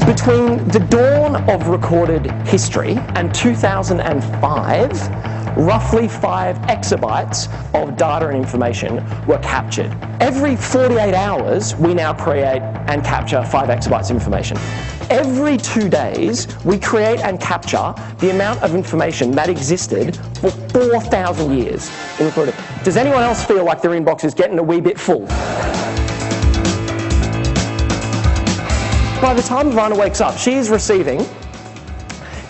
Between the dawn of recorded history and 2005, roughly 5 exabytes of data and information were captured. Every 48 hours, we now create and capture 5 exabytes of information. Every 2 days, we create and capture the amount of information that existed for 4,000 years in recorded. Does anyone else feel like their inbox is getting a wee bit full? By the time Ivana wakes up, she's receiving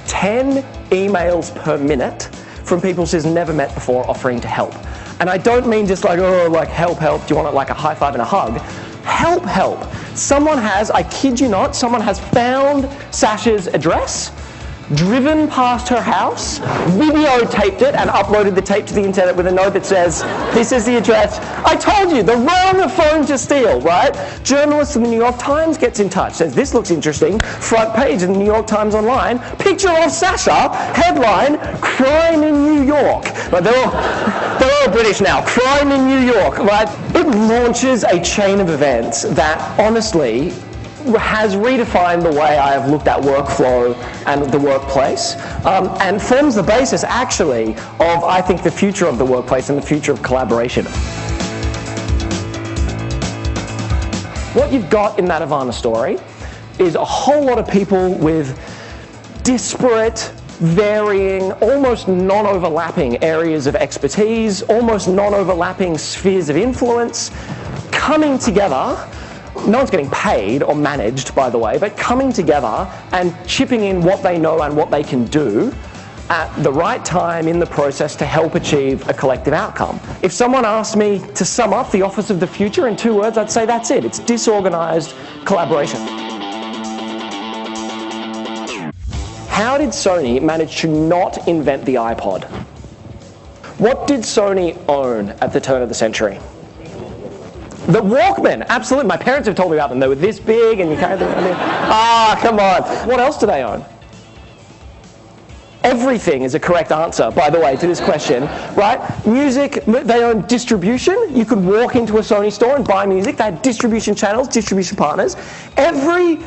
10 emails per minute from people she's never met before offering to help. And I don't mean just like, oh, like help, help, do you want it like a high five and a hug? Help, help. Someone has, I kid you not, someone has found Sasha's address, driven past her house, videotaped it and uploaded the tape to the internet with a note that says, this is the address. I told you, the wrong phone to steal, right? Journalist from the New York Times gets in touch, says, this looks interesting, front page of the New York Times Online, picture of Sasha, headline, crime in New York. Right, they're all British now, crime in New York, right? It launches a chain of events that honestly has redefined the way I have looked at workflow and the workplace, and forms the basis, actually, of, I think, the future of the workplace and the future of collaboration. What you've got in that Ivana story is a whole lot of people with disparate, varying, almost non-overlapping areas of expertise, almost non-overlapping spheres of influence, coming together. No one's getting paid or managed, by the way, but coming together and chipping in what they know and what they can do at the right time in the process to help achieve a collective outcome. If someone asked me to sum up the office of the future in 2 words, I'd say that's it. It's disorganized collaboration. How did Sony manage to not invent the iPod? What did Sony own at the turn of the century? The Walkman, absolutely. My parents have told me about them. They were this big and you carried them. Ah, come on. What else do they own? Everything is a correct answer, by the way, to this question, right? Music, they own distribution. You could walk into a Sony store and buy music. They had distribution channels, distribution partners. Every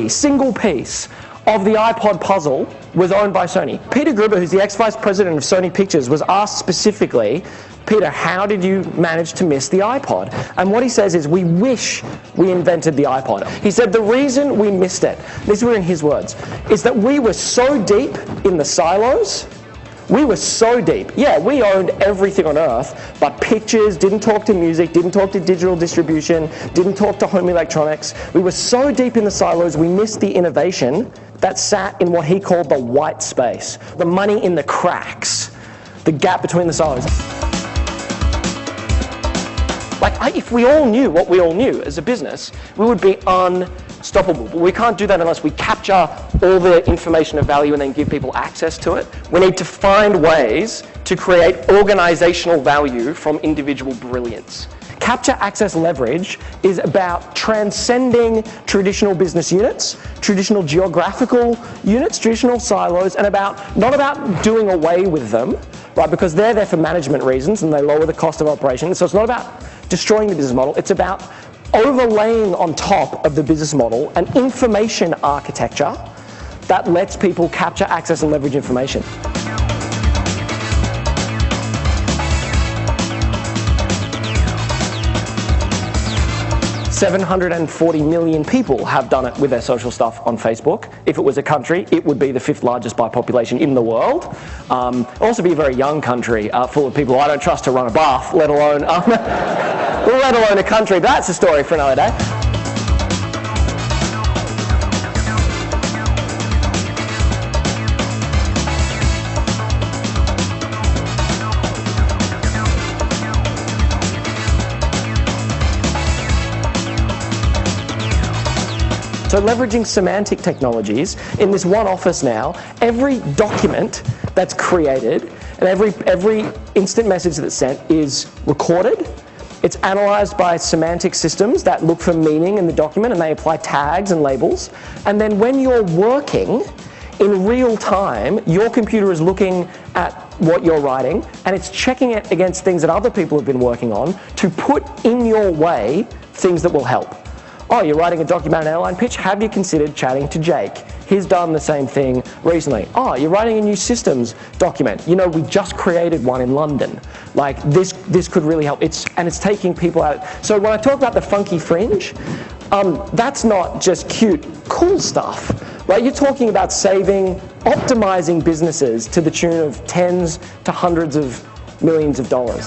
single piece of the iPod puzzle was owned by Sony. Peter Gruber, who's the ex-vice president of Sony Pictures, was asked specifically, Peter, how did you manage to miss the iPod? And what he says is, we wish we invented the iPod. He said the reason we missed it, these were in his words, is that we were so deep in the silos. We were so deep. Yeah, we owned everything on earth, but pictures, didn't talk to music, didn't talk to digital distribution, didn't talk to home electronics. We were so deep in the silos, we missed the innovation that sat in what he called the white space, the money in the cracks, the gap between the silos. If we all knew what we all knew as a business, we would be unstoppable. But we can't do that unless we capture all the information of value and then give people access to it. We need to find ways to create organizational value from individual brilliance. Capture, access, leverage is about transcending traditional business units, traditional geographical units, traditional silos, and not about doing away with them, right? Because they're there for management reasons and they lower the cost of operation. So it's not about destroying the business model. It's about overlaying on top of the business model an information architecture that lets people capture, access, and leverage information. $740 million people have done it with their social stuff on Facebook. If it was a country, it would be the 5th largest by population in the world. Also be a very young country full of people I don't trust to run a bath, let alone a country. But that's a story for another day. So leveraging semantic technologies, in this one office now, every document that's created and every instant message that's sent is recorded. It's analyzed by semantic systems that look for meaning in the document and they apply tags and labels. And then when you're working, in real time, your computer is looking at what you're writing and it's checking it against things that other people have been working on to put in your way things that will help. Oh, you're writing a document on an airline pitch? Have you considered chatting to Jake? He's done the same thing recently. Oh, you're writing a new systems document. You know, we just created one in London. Like, this could really help. It's taking people out. So when I talk about the funky fringe, that's not just cute, cool stuff, right? You're talking about optimizing businesses to the tune of tens to hundreds of millions of dollars.